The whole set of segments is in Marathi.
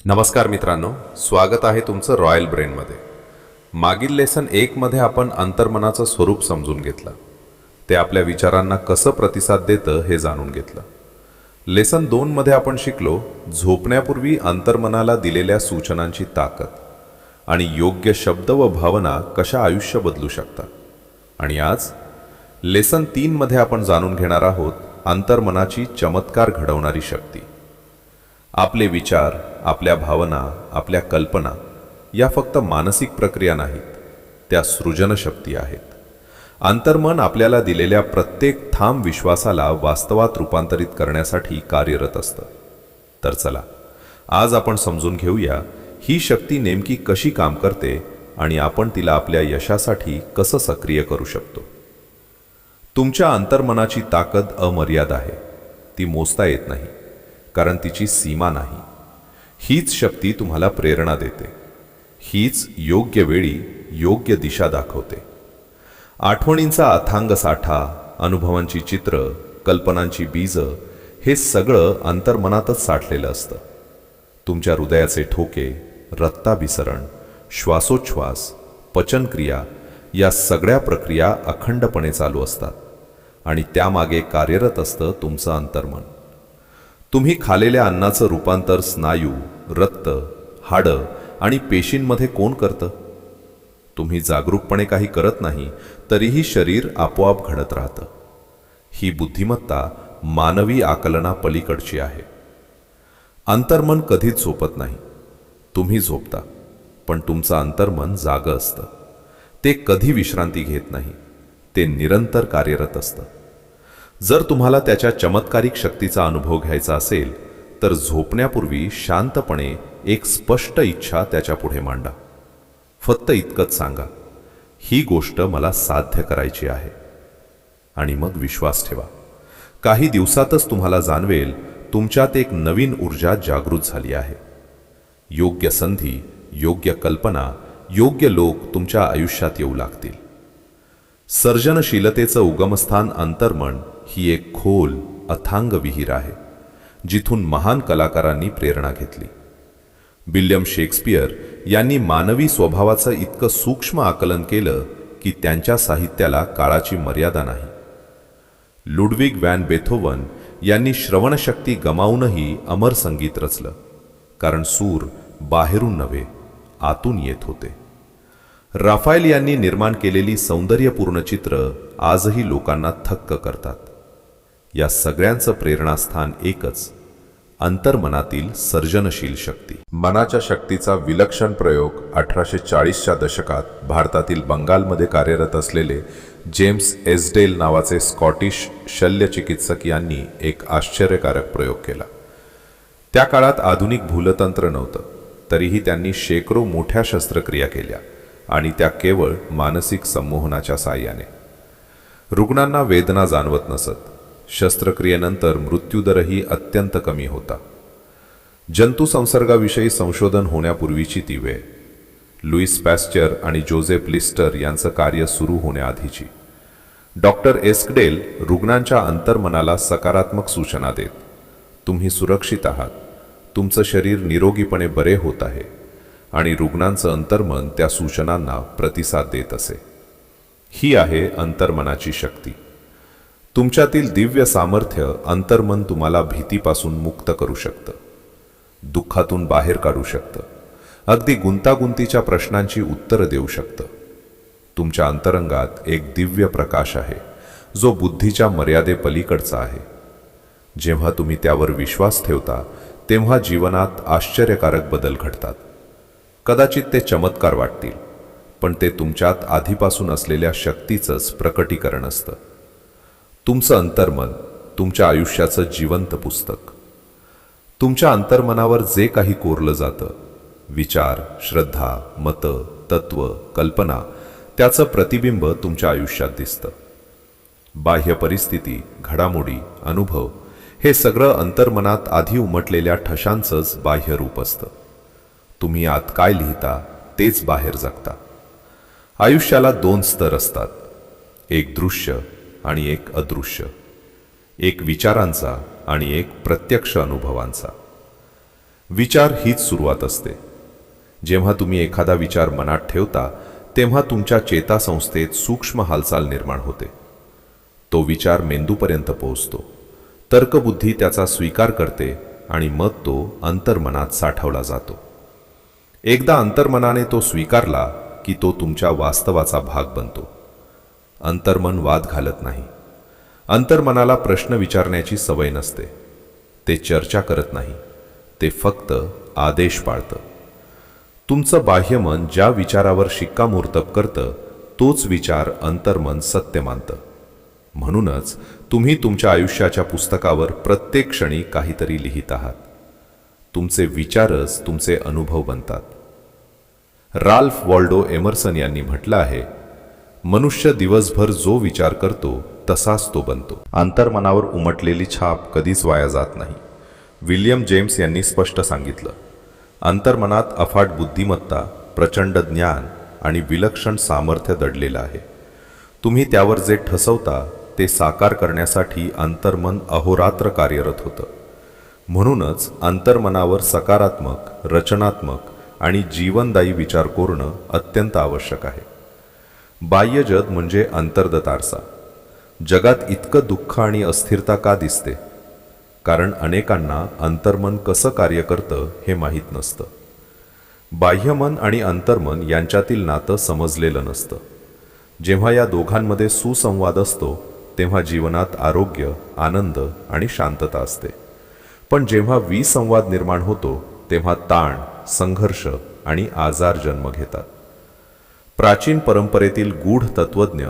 नमस्कार मित्रांनो, स्वागत आहे तुमचं रॉयल ब्रेनमध्ये. मागील लेसन 1 मध्ये आपण अंतर्मनाचं स्वरूप समजून घेतलं. ते आपल्या विचारांना कसं प्रतिसाद देतं हे जाणून घेतलं. लेसन 2 मध्ये आपण शिकलो झोपण्यापूर्वी अंतर्मनाला दिलेल्या सूचनांची ताकद आणि योग्य शब्द व भावना कशा आयुष्य बदलू शकतात. आणि आज लेसन 3 मध्ये आपण जाणून घेणार आहोत अंतर्मनाची चमत्कार घडवणारी शक्ती. आपले विचार, आपल्या भावना, आपल्या कल्पना या फक्त मानसिक प्रक्रिया नाहीत, त्या सृजनशक्ती आहेत. अंतर्मन आपल्याला दिलेल्या प्रत्येक ठाम विश्वासाला वास्तवात रूपांतरित करण्यासाठी कार्यरत असतं. तर चला आज आपण समजून घेऊया ही शक्ती नेमकी कशी काम करते आणि आपण तिला आपल्या यशासाठी कसं सक्रिय करू शकतो. तुमच्या अंतर्मनाची ताकद अमर्याद आहे. ती मोजता येत नाही, कारण तिची सीमा नाही. हीच शक्ती तुम्हाला प्रेरणा देते. हीच योग्य वेळी योग्य दिशा दाखवते. आठवणींचा अथांग साठा, अनुभवांची चित्र, कल्पनांची बीज हे सगळं अंतर्मनातच साठलेलं असतं. तुमच्या हृदयाचे ठोके, रक्ताभिसरण, श्वासोच्छ्वास, पचनक्रिया या सगळ्या प्रक्रिया अखंडपणे चालू असतात आणि त्यामागे कार्यरत असतं तुमचं अंतर्मन. तुम्ही खालेल्या अन्नाचं रूपांतर स्नायू, रक्त, हाडं आणि पेशींमध्ये कोण करतं? तुम्ही जागरूकपणे काही करत नाही तरीही शरीर आपोआप घडत राहतं. ही बुद्धिमत्ता मानवी आकलना पलीकडची आहे. अंतर्मन कधीच झोपत नाही. तुम्ही झोपता, पण तुमचं अंतर्मन जागं असतं. ते कधी विश्रांती घेत नाही. ते निरंतर कार्यरत असतं. जर तुम्हाला त्याच्या चमत्कारिक शक्तीचा अनुभव घ्यायचा असेल तर झोपण्यापूर्वी शांतपणे एक स्पष्ट इच्छा त्याच्यापुढे मांडा. फक्त इतकंच सांगा, ही गोष्ट मला साध्य करायची आहे. आणि मग विश्वास ठेवा, काही दिवसातच तुम्हाला जाणवेल तुमच्यात एक नवीन ऊर्जा जागृत झाली आहे. योग्य संधी, योग्य कल्पना, योग्य लोक तुमच्या आयुष्यात येऊ लागतील. सर्जनशीलतेचं उगमस्थान अंतर्मन ही एक खोल अथांग विहीर आहे, जिथून महान कलाकारांनी प्रेरणा घेतली. विल्यम शेक्सपियर यांनी मानवी स्वभावाचं इतकं सूक्ष्म आकलन केलं की त्यांच्या साहित्याला काळाची मर्यादा नाही. लुडविग वॅन बेथोवन यांनी श्रवणशक्ती गमावूनही अमर संगीत रचलं, कारण सूर बाहेरून नव्हे आतून येत होते. राफाएल यांनी निर्माण केलेली सौंदर्यपूर्ण चित्र आजही लोकांना थक्क करतात. या सगळ्यांचं प्रेरणास्थान एकच, अंतर्मनातील सर्जनशील शक्ती. मनाच्या शक्तीचा विलक्षण प्रयोग 1840च्या दशकात भारतातील बंगालमध्ये कार्यरत असलेले जेम्स एसडेल नावाचे स्कॉटिश शल्यचिकित्सक यांनी एक आश्चर्यकारक प्रयोग केला. त्या काळात आधुनिक भूलतंत्र नव्हतं, तरीही त्यांनी शेकडो मोठ्या शस्त्रक्रिया केल्या आणि त्या केवळ मानसिक संमोहनाच्या साहाय्याने. रुग्णांना वेदना जाणवत नसत. शस्त्रक्रियेनंतर मृत्यूदरही अत्यंत कमी होता. जंतुसंसर्गाविषयी संशोधन होण्यापूर्वीची ती वेळ. लुईस पॅस्चर आणि जोझेफ लिस्टर यांचं कार्य सुरू होण्याआधीची. डॉक्टर एस्कडेल रुग्णांच्या अंतर्मनाला सकारात्मक सूचना देत, तुम्ही सुरक्षित आहात, तुमचं शरीर निरोगीपणे बरे होत आहे, आणि रुग्णांचं अंतर्मन त्या सूचनांना प्रतिसाद देत असे. ही आहे अंतर्मनाची शक्ती. तुमच्यातील दिव्य सामर्थ्य अंतर्मन तुम्हाला भीतीपासून मुक्त करू शकतं, दुःखातून बाहेर काढू शकतं, अगदी गुंतागुंतीच्या प्रश्नांची उत्तरं देऊ शकतं. तुमच्या अंतरंगात एक दिव्य प्रकाश आहे, जो बुद्धीच्या मर्यादेपलीकडचा आहे. जेव्हा तुम्ही त्यावर विश्वास ठेवता तेव्हा जीवनात आश्चर्यकारक बदल घडतात. कदाचित ते चमत्कार वाटतील, पण ते तुमच्यात आधीपासून असलेल्या शक्तीचंच प्रकटीकरण असतं. तुमचं अंतर्मन तुमच्या आयुष्याचं जिवंत पुस्तक. तुमच्या अंतर्मनावर जे काही कोरलं जातं, विचार, श्रद्धा, मतं, तत्व, कल्पना, त्याचं प्रतिबिंब तुमच्या आयुष्यात दिसतं. बाह्य परिस्थिती, घडामोडी, अनुभव हे सगळं अंतर्मनात आधी उमटलेल्या ठशांचंच बाह्य रूप असतं. तुम्ही आत काय लिहिता तेच बाहेर जगता. आयुष्याला 2 स्तर असतात, एक दृश्य आणि एक अदृश्य, एक विचारांचा आणि एक प्रत्यक्ष अनुभवांचा. विचार हीच सुरुवात असते. जेव्हा तुम्ही एखादा विचार मनात ठेवता तेव्हा तुमच्या चेतासंस्थेत सूक्ष्म हालचाल निर्माण होते. तो विचार मेंदूपर्यंत पोहोचतो. तर्कबुद्धी त्याचा स्वीकार करते आणि मग तो अंतर्मनात साठवला जातो. एकदा अंतर्मनाने तो स्वीकारला की तो तुमच्या वास्तवाचा भाग बनतो. अंतर्मन वाद घालत नाही. अंतर्मनाला प्रश्न विचारण्याची सवय नसते. ते चर्चा करत नाही. ते फक्त आदेश पाळतं. तुमचं बाह्यमन ज्या विचारावर शिक्कामोर्तब करतं तोच विचार अंतर्मन सत्य मानतं. म्हणूनच तुम्ही तुमच्या आयुष्याच्या पुस्तकावर प्रत्येक क्षणी काहीतरी लिहित आहात. तुमचे विचारच तुमचे अनुभव बनतात. राल्फ वॉल्डो एमर्सन यांनी म्हटलं आहे, मनुष्य दिवसभर जो विचार करतो तसाच तो बनतो. अंतर्मनावर उमटलेली छाप कधीच वाया जात नाही. विल्यम जेम्स यांनी स्पष्ट सांगितलं, अंतर्मनात अफाट बुद्धिमत्ता, प्रचंड ज्ञान आणि विलक्षण सामर्थ्य दडलेलं आहे. तुम्ही त्यावर जे ठसवता ते साकार करण्यासाठी अंतर्मन अहोरात्र कार्यरत होतं. म्हणूनच अंतर्मनावर सकारात्मक, रचनात्मक आणि जीवनदायी विचार कोरणं अत्यंत आवश्यक आहे. बाह्य जग म्हणजे अंतर्गत आरसा. जगात इतकं दुःख आणि अस्थिरता का दिसते? कारण अनेकांना अंतर्मन कसं कार्य करतं हे माहीत नसतं. बाह्यमन आणि अंतर्मन यांच्यातील नातं समजलेलं नसतं. जेव्हा या दोघांमध्ये सुसंवाद असतो तेव्हा जीवनात आरोग्य, आनंद आणि शांतता असते. पण जेव्हा विसंवाद निर्माण होतो तेव्हा ताण, संघर्ष आणि आजार जन्म घेतात. प्राचीन परंपरेतील गूढ तत्वज्ञ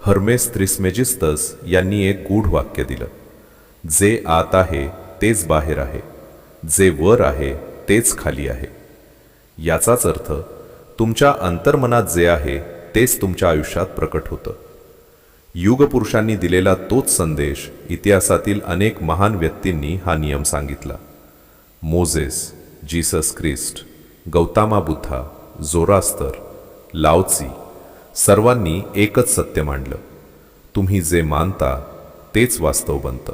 हर्मेस त्रिस्मेजिस्तस यांनी एक गूढ वाक्य दिलं, जे आत आहे तेच बाहेर आहे, जे वर आहे तेच खाली आहे. याचाच अर्थ तुमच्या अंतर्मनात जे आहे तेच तुमच्या आयुष्यात प्रकट होतं. युगपुरुषांनी दिलेला तोच संदेश इतिहासातील अनेक महान व्यक्तींनी हा नियम सांगितला. Moses, Jesus Christ, Gautama Buddha, Zoroaster, Lao Tzu सर्वांनी एकच सत्य मांडलं, तुम्ही जे मानता तेच वास्तव बनतं.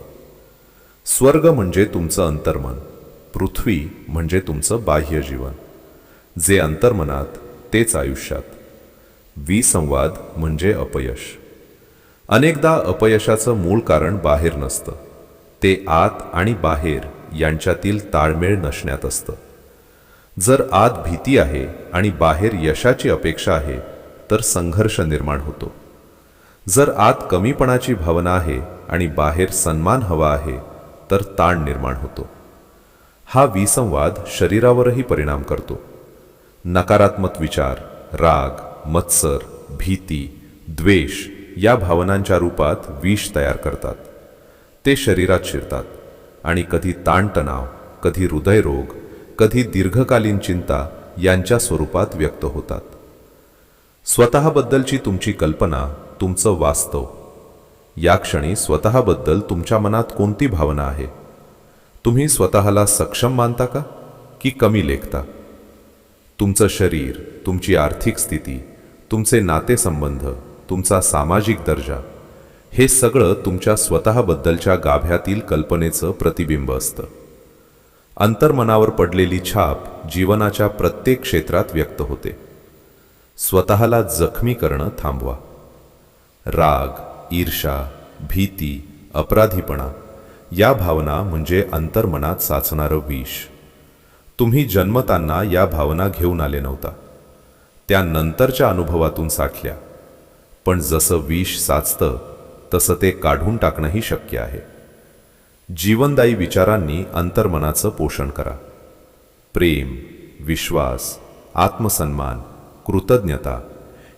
स्वर्ग म्हणजे तुमचं अंतर्मन, पृथ्वी म्हणजे तुमचं बाह्य जीवन. जे अंतर्मनात तेच आयुष्यात. विसंवाद म्हणजे अपयश. अनेकदा अपयशाचं मूळ कारण बाहेर नसतं, ते आत आणि बाहेर यांच्यातील ताळमेळ नसण्यात असतं. जर आत भीती आहे आणि बाहेर यशाची अपेक्षा आहे तर संघर्ष निर्माण होतो. जर आत कमीपणाची भावना आहे आणि बाहेर सन्मान हवा आहे तर ताण निर्माण होतो. हा विसंवाद शरीरावरही परिणाम करतो. नकारात्मक विचार, राग, मत्सर, भीती, द्वेष या भावनांच्या रूपात विष तयार करतात. ते शरीरात शिरतात आणि कधी ताणतणाव, कधी हृदयरोग, कधी दीर्घकालीन चिंता यांच्या स्वरूपात व्यक्त होतात. स्वतःबद्दलची तुमची कल्पना तुमचं वास्तव. या क्षणी स्वतःबद्दल तुमच्या मनात कोणती भावना आहे? तुम्ही स्वतःला सक्षम मानता का की कमी लेखता? तुमचं शरीर, तुमची आर्थिक स्थिती, तुमचे नातेसंबंध, तुमचा सामाजिक दर्जा हे सगळं तुमच्या स्वतःबद्दलच्या गाभ्यातील कल्पनेचं प्रतिबिंब असतं. अंतर्मनावर पडलेली छाप जीवनाच्या प्रत्येक क्षेत्रात व्यक्त होते. स्वतःला जखमी करणं थांबवा. राग, ईर्षा, भीती, अपराधीपणा या भावना म्हणजे अंतर्मनात साचणारं विष. तुम्ही जन्मताना या भावना घेऊन आले नव्हता, त्या नंतरच्या अनुभवातून साठल्या. पण जसं विष साचतं तसं ते काढून टाकणंही शक्य आहे. जीवनदायी विचारांनी अंतर्मनाचं पोषण करा. प्रेम, विश्वास, आत्मसन्मान, कृतज्ञता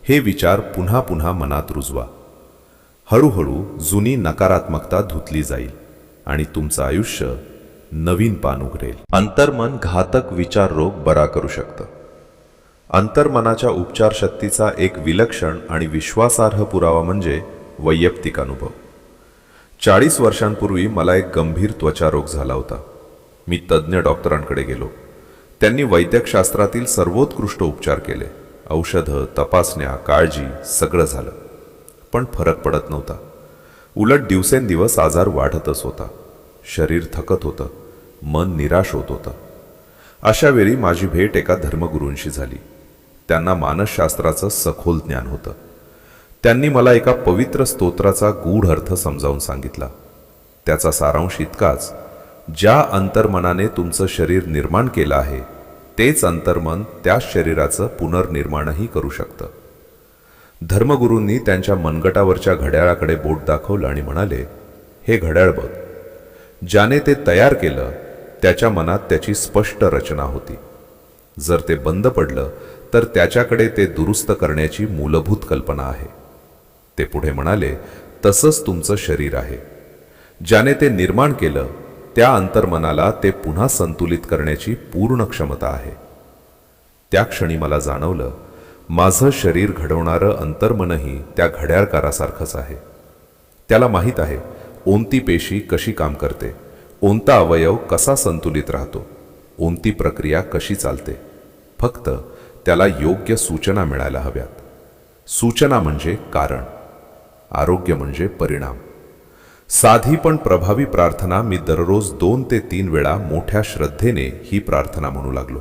हे विचार पुन्हा पुन्हा मनात रुजवा. हळूहळू जुनी नकारात्मकता धुतली जाईल आणि तुमचं आयुष्य नवीन पान उघडेल. अंतर्मन घातक विचार रोग बरा करू शकतं. अंतर्मनाच्या उपचार शक्तीचा एक विलक्षण आणि विश्वासार्ह पुरावा म्हणजे वैयक्तिक अनुभव. 40 वर्षांपूर्वी मला एक गंभीर त्वचारोग झाला होता. मी तज्ज्ञ डॉक्टरांकडे गेलो. त्यांनी वैद्यकशास्त्रातील सर्वोत्कृष्ट उपचार केले. औषधं, तपासण्या, काळजी सगळं झालं. पण फरक पडत नव्हता. उलट दिवसेंदिवस आजार वाढतच होता. शरीर थकत होतं, मन निराश होत होतं. अशा वेळी माझी भेट एका धर्मगुरूंशी झाली. त्यांना मानसशास्त्राचं सखोल ज्ञान होतं. त्यांनी मला एका पवित्र स्तोत्राचा गूढ अर्थ समजावून सांगितला. त्याचा सारांश इतकाच, ज्या अंतर्मनाने तुमचं शरीर निर्माण केलं आहे तेच अंतर्मन त्या शरीराचं पुनर्निर्माणही करू शकतं. धर्मगुरूंनी त्यांच्या मनगटावरच्या घड्याळाकडे बोट दाखवलं आणि म्हणाले, हे घड्याळ बघ. ज्याने ते तयार केलं त्याच्या मनात त्याची स्पष्ट रचना होती. जर ते बंद पडलं तर त्याच्याकडे ते दुरुस्त करण्याची मूलभूत कल्पना आहे. ते पुढे म्हणाले, तसंच तुमचं शरीर आहे. ज्याने ते निर्माण केलं त्या अंतर्मनाला ते पुन्हा संतुलित करण्याची पूर्ण क्षमता आहे. त्या क्षणी मला जाणवलं, माझं शरीर घडवणारं अंतर्मनही त्या घड्याळकारासारखंच आहे. त्याला माहीत आहे कोणती पेशी कशी काम करते, कोणता अवयव कसा संतुलित राहतो, कोणती प्रक्रिया कशी चालते. फक्त त्याला योग्य सूचना मिळायला हव्यात. सूचना म्हणजे कारण, आरोग्य म्हणजे परिणाम. साधी पण प्रभावी प्रार्थना मी दररोज 2 ते 3 वेळा मोठ्या श्रद्धेने ही प्रार्थना म्हणू लागलो.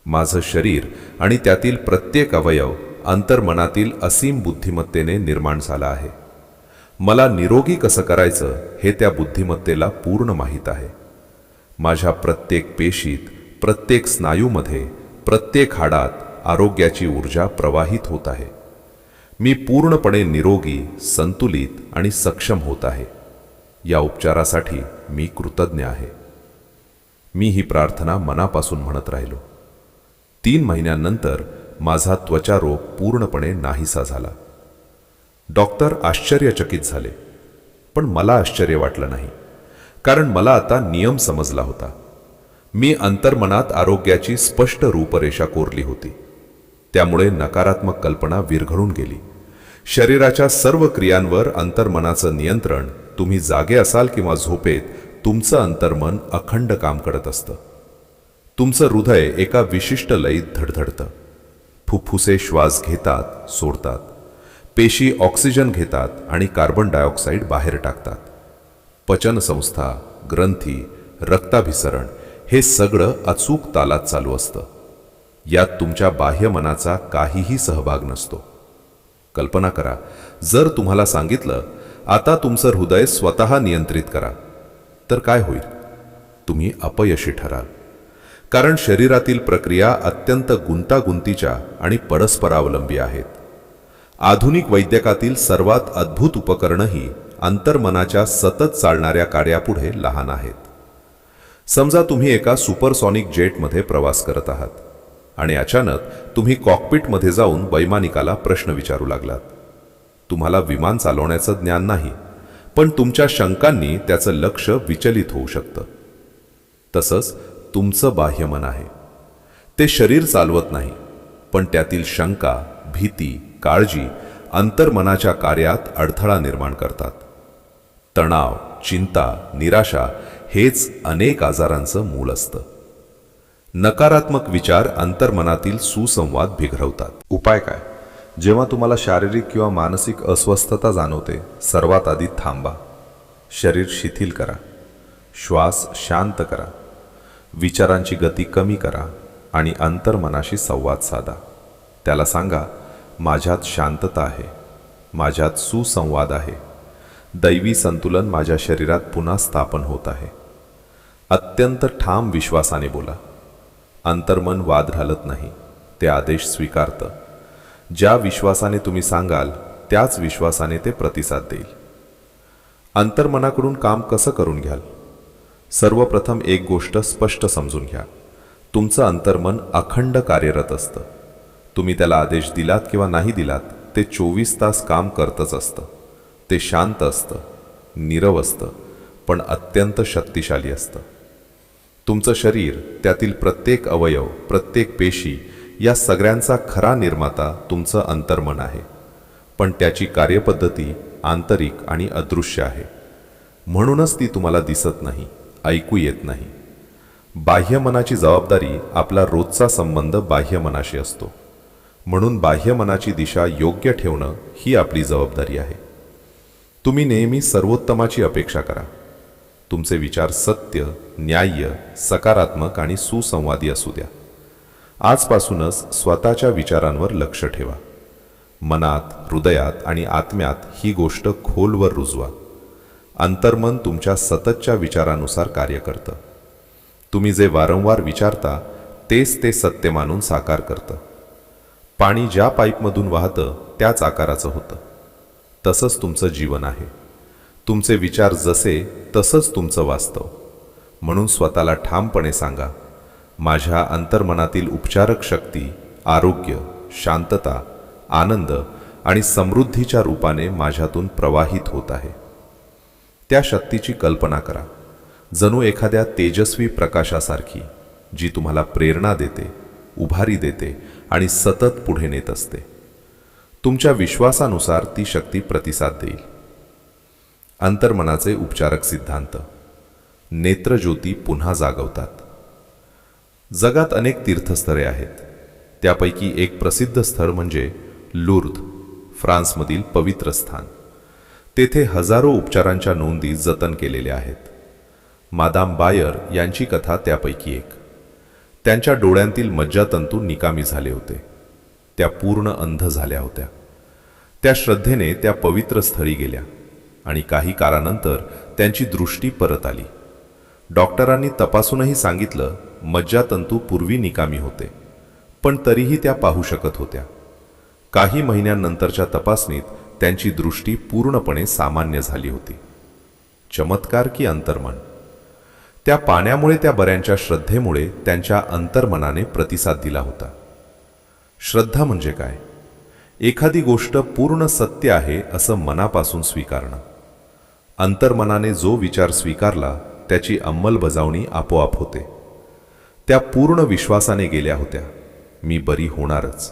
माझं शरीर आणि त्यातील प्रत्येक अवयव अंतर्मनातील असीम बुद्धिमत्तेने निर्माण झाला आहे. मला निरोगी कसं करायचं हे त्या बुद्धिमत्तेला पूर्ण माहीत आहे. माझ्या प्रत्येक पेशीत, प्रत्येक स्नायूमध्ये, प्रत्येक हाडात आरोग्याची ऊर्जा प्रवाहित होत आहे. मी पूर्णपणे निरोगी, संतुलित आणि सक्षम होत आहे. या उपचारासाठी मी कृतज्ञ आहे. मी ही प्रार्थना मनापासून म्हणत राहिलो. 3 महिन्यांनंतर माझा त्वचारोग पूर्णपणे नाहीसा झाला. डॉक्टर आश्चर्यचकित झाले, पण मला आश्चर्य वाटलं नाही, कारण मला आता नियम समजला होता. मी अंतर्मनात आरोग्याची स्पष्ट रूपरेषा कोरली होती. त्यामुळे नकारात्मक कल्पना विरघळून गेली. शरीराच्या सर्व क्रियांवर अंतर्मनाचं नियंत्रण, तुम्ही जागे असाल किंवा झोपेत, तुमचं अंतर्मन अखंड काम करत असतं. तुमचं हृदय एका विशिष्ट लयीत धडधडतं. फुफ्फुसे श्वास घेतात, सोडतात. पेशी ऑक्सिजन घेतात आणि कार्बन डायऑक्साईड बाहेर टाकतात. पचनसंस्था, ग्रंथी, रक्ताभिसरण हे सगळं अचूक तालात चालू असतं. यात तुमच्या बाह्य मनाचा काहीही सहभाग नसतो. कल्पना करा, जर तुम्हाला सांगितलं आता तुमचं हृदय स्वतः नियंत्रित करा, तर काय होईल? तुम्ही अपयशी ठराल. कारण शरीरातील प्रक्रिया अत्यंत गुंतागुंतीच्या आणि परस्परावलंबी आहेत. आधुनिक वैद्यकातील सर्वात अद्भुत उपकरणही अंतर्मनाच्या सतत चालणाऱ्या कार्यापुढे लहान आहेत. समजा तुम्ही एका सुपरसॉनिक जेटमध्ये प्रवास करत आहात आणि अचानक तुम्ही कॉकपिटमध्ये जाऊन वैमानिकाला प्रश्न विचारू लागलात. तुम्हाला विमान चालवण्याचं ज्ञान नाही, पण तुमच्या शंकांनी त्याचं लक्ष विचलित होऊ शकतं. तसंच तुमचं बाह्यमन आहे. ते शरीर चालवत नाही, पण त्यातील शंका, भीती, काळजी अंतर्मनाच्या कार्यात अडथळा निर्माण करतात. तणाव, चिंता, निराशा हेच अनेक आजारांचं मूळ असतं. नकारात्मक विचार अंतर्मनातील सुसंवाद बिघडवतात. उपाय काय? जेव्हा तुम्हाला शारीरिक किंवा मानसिक अस्वस्थता जाणवते, सर्वात आधी थांबा. शरीर शिथिल करा. श्वास शांत करा. विचारांची गती कमी करा आणि अंतर्मनाशी संवाद साधा. त्याला सांगा, माझ्यात शांतता आहे, माझ्यात सुसंवाद आहे, दैवी संतुलन माझ्या शरीरात पुन्हा स्थापन होत आहे. अत्यंत ठाम विश्वासाने बोला. अंतर्मन वाद घालत नाही, ते आदेश स्वीकारतं. ज्या विश्वासाने तुम्ही सांगाल त्याच विश्वासाने ते प्रतिसाद देईल. अंतर्मनाकडून काम कसं करून घ्याल? सर्वप्रथम एक गोष्ट स्पष्ट समजून घ्या. तुमचं अंतर्मन अखंड कार्यरत असतं. तुम्ही त्याला आदेश दिलात किंवा नाही दिलात, ते 24 तास काम करतच असतं. ते शांत असतं, नीरव असतं, पण अत्यंत शक्तिशाली असतं. तुमचं शरीर, त्यातील प्रत्येक अवयव, प्रत्येक पेशी या सगळ्यांचा खरा निर्माता तुमचं अंतर्मन आहे. पण त्याची कार्यपद्धती आंतरिक आणि अदृश्य आहे. म्हणूनच ती तुम्हाला दिसत नाही, ऐकू येत नाही. बाह्यमनाची जबाबदारी आपला रोजचा संबंध बाह्यमनाशी असतो. म्हणून बाह्यमनाची दिशा योग्य ठेवणं ही आपली जबाबदारी आहे. तुम्ही नेहमी सर्वोत्तमाची अपेक्षा करा. तुमचे विचार सत्य, न्याय्य, सकारात्मक आणि सुसंवादी असू द्या. आजपासूनच स्वतःच्या विचारांवर लक्ष ठेवा. मनात, हृदयात आणि आत्म्यात ही गोष्ट खोलवर रुजवा. अंतर्मन तुमच्या सततच्या विचारानुसार कार्य करतं. तुम्ही जे वारंवार विचारता तेच ते सत्य मानून साकार करतं. पाणी ज्या पाईपमधून वाहतं त्याच आकाराचं होतं. तसंच तुमचं जीवन आहे. तुमचे विचार जसे तसंच तुमचं वास्तव. म्हणून स्वतःला ठामपणे सांगा, माझ्या अंतर्मनातील उपचारक शक्ती, आरोग्य, शांतता, आनंद आणि समृद्धीच्या रूपाने माझ्यातून प्रवाहित होत आहे. त्या शक्तीची कल्पना करा, जणू एखाद्या तेजस्वी प्रकाशासारखी, जी तुम्हाला प्रेरणा देते, उभारी देते आणि सतत पुढे नेत असते. तुमच्या विश्वासानुसार ती शक्ती प्रतिसाद देईल. अंतर्मनाचे उपचारक सिद्धांत. नेत्रज्योती पुन्हा जागवतात. जगात अनेक तीर्थस्थळे आहेत. त्यापैकी एक प्रसिद्ध स्थळ म्हणजे लुर्द, फ्रान्समधील पवित्र स्थान. तेथे हजारो उपचारांच्या नोंदी जतन केलेल्या आहेत. मादाम बायर यांची कथा त्यापैकी एक. त्यांच्या डोळ्यांतील मज्जातंतू निकामी झाले होते. त्या पूर्ण अंध झाल्या होत्या. त्या श्रद्धेने त्या पवित्र स्थळी गेल्या आणि काही काळानंतर त्यांची दृष्टी परत आली. डॉक्टरांनी तपासूनही सांगितलं, मज्जातंतू पूर्वी निकामी होते, पण तरीही त्या पाहू शकत होत्या. काही महिन्यांनंतरच्या तपासणीत त्यांची दृष्टी पूर्णपणे सामान्य झाली होती. चमत्कार की अंतर्मन. त्या पाण्यामुळे त्या बऱ्यांच्या श्रद्धेमुळे त्यांच्या अंतर्मनाने प्रतिसाद दिला होता. श्रद्धा म्हणजे काय? एखादी गोष्ट पूर्ण सत्य आहे असं मनापासून स्वीकारणं. अंतर्मनाने जो विचार स्वीकारला त्याची अंमलबजावणी आपोआप होते. त्या पूर्ण विश्वासाने गेल्या होत्या, मी बरी होणारच.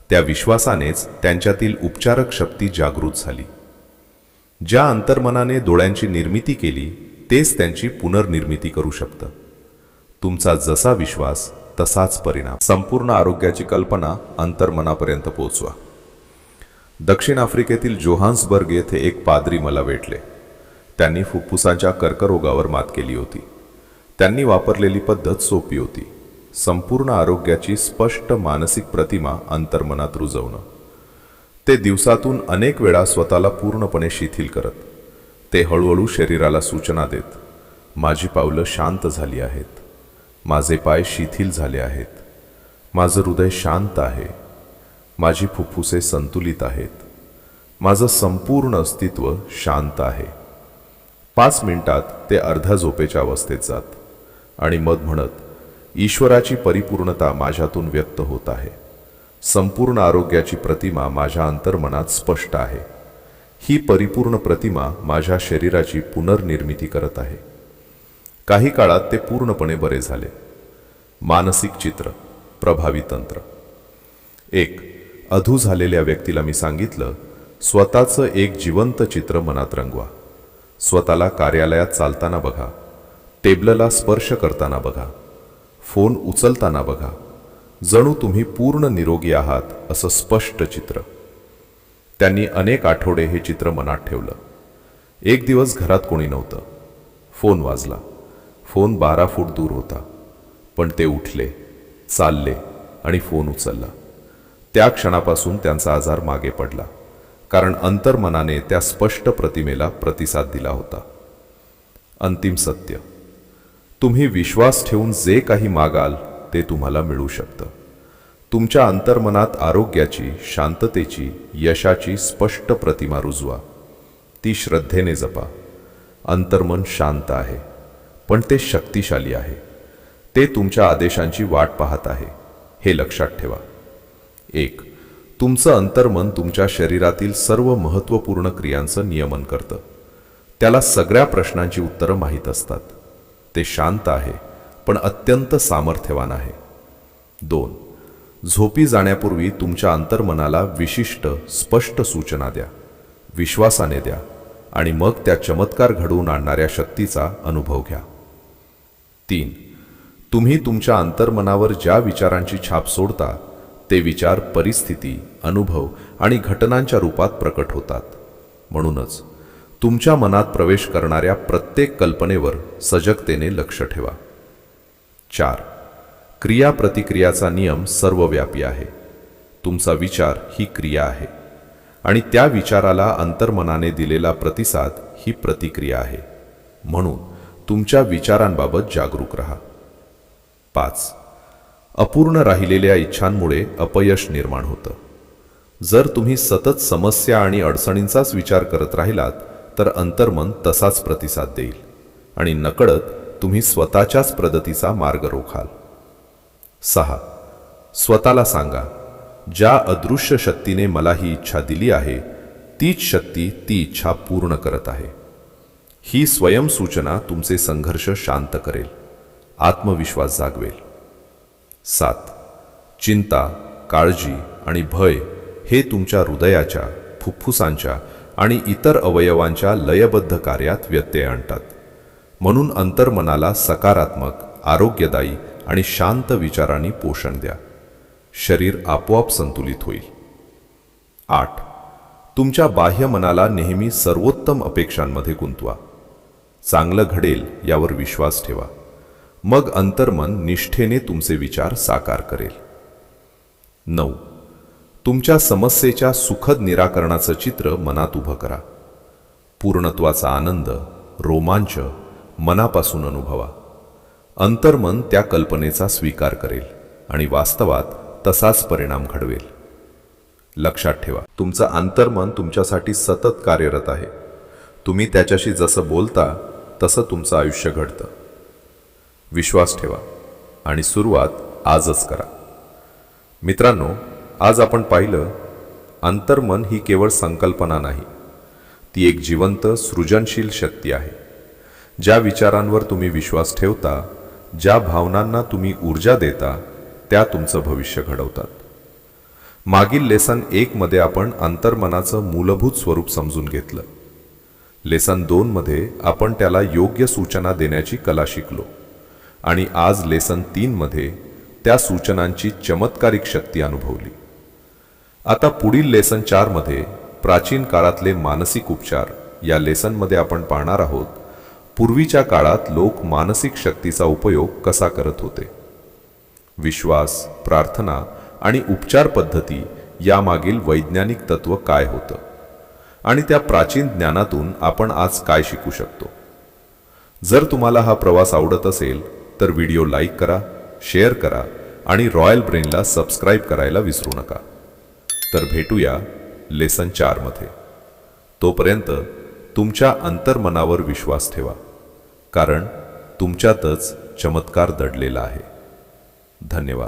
त्या विश्वासानेच त्यांच्यातील उपचारक शक्ती जागृत झाली. ज्या अंतर्मनाने डोळ्यांची निर्मिती केली तेच त्यांची पुनर्निर्मिती करू शकतं. तुमचा जसा विश्वास तसाच परिणाम. संपूर्ण आरोग्याची कल्पना अंतर्मनापर्यंत पोहोचवा. दक्षिण आफ्रिकेतील जोहान्सबर्ग येथे एक पाद्री मला भेटले. त्यांनी फुफ्फुसाच्या कर्करोगावर मात केली होती. त्यांनी वापरलेली पद्धत सोपी होती. संपूर्ण आरोग्याची स्पष्ट मानसिक प्रतिमा अंतर्मनात रुजवणं. ते दिवसातून अनेक वेळा स्वतःला पूर्णपणे शिथिल करत. ते हळूहळू शरीराला सूचना देत, माझी पावलं शांत झाली आहेत, माझे पाय शिथिल झाले आहेत, माझं हृदय शांत आहे, माझी फुफ्फुसे संतुलित आहेत, माझं संपूर्ण अस्तित्व शांत आहे. 5 मिनिटात ते अर्ध्या झोपेच्या अवस्थेत जात आणि मग म्हणत, ईश्वराची परिपूर्णता माझ्यातून व्यक्त होत आहे. संपूर्ण आरोग्याची प्रतिमा माझ्या अंतर्मनात स्पष्ट आहे. ही परिपूर्ण प्रतिमा माझ्या शरीराची पुनर्निर्मिती करत आहे. काही काळात ते पूर्णपणे बरे झाले. मानसिक चित्र, प्रभावी तंत्र. 1. अधू झालेल्या व्यक्तीला मी सांगितलं, स्वतःचं एक जिवंत चित्र मनात रंगवा. स्वतःला कार्यालयात चालताना बघा, टेबलला स्पर्श करताना बघा, फोन उचलताना बघा. जणू तुम्ही पूर्ण निरोगी आहात असं स्पष्ट चित्र. त्यांनी अनेक आठवडे हे चित्र मनात ठेवलं. एक दिवस घरात कोणी नव्हतं. फोन वाजला. फोन 12 फूट दूर होता. पण ते उठले, चालले आणि फोन उचलला. त्या क्षणापासून त्यांचा आजार मागे पडला, कारण अंतर्मनाने त्या स्पष्ट प्रतिमेला प्रतिसाद दिला होता. अंतिम सत्य. तुम्ही विश्वास ठेवून जे काही मागाल ते तुम्हाला मिळू शकतं. तुमच्या अंतर्मनात आरोग्याची, शांततेची, यशाची स्पष्ट प्रतिमा रुजवा. ती श्रद्धेने जपा. अंतर्मन शांत आहे, पण ते शक्तिशाली आहे. ते तुमच्या आदेशांची वाट पाहत आहे, हे लक्षात ठेवा. 1. तुमचं अंतर्मन तुमच्या शरीरातील सर्व महत्त्वपूर्ण क्रियांचं नियमन करतं. त्याला सगळ्या प्रश्नांची उत्तरं माहीत असतात. ते शांत आहे, पण अत्यंत सामर्थ्यवान आहे. 2. झोपी जाण्यापूर्वी तुमच्या अंतर्मनाला विशिष्ट, स्पष्ट सूचना द्या. विश्वासाने द्या आणि मग त्या चमत्कार घडवून आणणाऱ्या शक्तीचा अनुभव घ्या. 3. तुम्ही तुमच्या अंतर्मनावर ज्या विचारांची छाप सोडता ते विचार परिस्थिती, अनुभव आणि घटनांच्या रूपात प्रकट होतात. म्हणूनच तुमच्या मनात प्रवेश करणाऱ्या प्रत्येक कल्पनेवर सजगतेने लक्ष ठेवा. 4. क्रिया प्रतिक्रियाचा नियम सर्वव्यापी आहे. तुमचा विचार ही क्रिया आहे आणि त्या विचाराला अंतर्मनाने दिलेला प्रतिसाद ही प्रतिक्रिया आहे. म्हणून तुमच्या विचारांबाबत जागरूक राहा. 5. अपूर्ण राहिलेल्या इच्छांमुळे अपयश निर्माण होतं. जर तुम्ही सतत समस्या आणि अडचणींचाच विचार करत राहिलात तर अंतर्मन तसाच प्रतिसाद देईल आणि नकळत तुम्ही स्वतःच्याच प्रगतीचा मार्ग रोखाल. 6. स्वतःला सांगा, ज्या अदृश्य शक्तीने मला ही इच्छा दिली आहे तीच शक्ती ती इच्छा पूर्ण करत आहे. ही स्वयंसूचना तुमचे संघर्ष शांत करेल, आत्मविश्वास जागवेल. 7. चिंता, काळजी आणि भय हे तुमच्या हृदयाच्या, फुफ्फुसांच्या आणि इतर अवयवांच्या लयबद्ध कार्यात व्यत्यय आणतात. म्हणून अंतर्मनाला सकारात्मक, आरोग्यदायी आणि शांत विचारांनी पोषण द्या. शरीर आपोआप संतुलित होईल. 8. तुमच्या बाह्य मनाला नेहमी सर्वोत्तम अपेक्षांमध्ये गुंतवा. चांगलं घडेल यावर विश्वास ठेवा. मग अंतर्मन निष्ठेने तुमचे विचार साकार करेल. 9. तुमच्या समस्येच्या सुखद निराकरणाचं चित्र मनात उभं करा. पूर्णत्वाचा आनंद, रोमांच मनापासून अनुभवा. अंतर्मन त्या कल्पनेचा स्वीकार करेल आणि वास्तवात तसाच परिणाम घडवेल. लक्षात ठेवा, तुमचं अंतर्मन तुमच्यासाठी सतत कार्यरत आहे. तुम्ही त्याच्याशी जसं बोलता तसं तुमचं आयुष्य घडतं. विश्वास ठेवा आणि सुरुवात आजच करा. मित्रांनो, आज आपण पाहिलं, अंतर्मन ही केवळ संकल्पना नाही, ती एक जिवंत सृजनशील शक्ती आहे. ज्या विचारांवर तुम्ही विश्वास ठेवता, ज्या भावनांना तुम्ही ऊर्जा देता, त्या तुमचं भविष्य घडवतात. मागील लेसन 1 मध्ये आपण अंतर्मनाचं मूलभूत स्वरूप समजून घेतलं. लेसन 2 मध्ये आपण त्याला योग्य सूचना देण्याची कला शिकलो आणि आज लेसन 3 मध्ये त्या सूचनांची चमत्कारिक शक्ती अनुभवली. आता पुढील लेसन 4 मध्ये प्राचीन काळातले मानसिक उपचार या लेसनमध्ये आपण पाहणार आहोत. पूर्वीच्या काळात लोक मानसिक शक्तीचा उपयोग कसा करत होते. विश्वास, प्रार्थना आणि उपचार पद्धती यामागील वैज्ञानिक तत्व काय होतं आणि त्या प्राचीन ज्ञानातून आपण आज काय शिकू शकतो. जर तुम्हाला हा प्रवास आवडत असेल तर व्हिडिओ लाईक करा, शेअर करा आणि रॉयल ब्रेनला सबस्क्राईब करायला विसरू नका. तर भेटूया लेसन 4 मध्ये. तोपर्यंत तुमच्या अंतर्मनावर विश्वास ठेवा, कारण तुमच्यातच चमत्कार दडलेला आहे. धन्यवाद.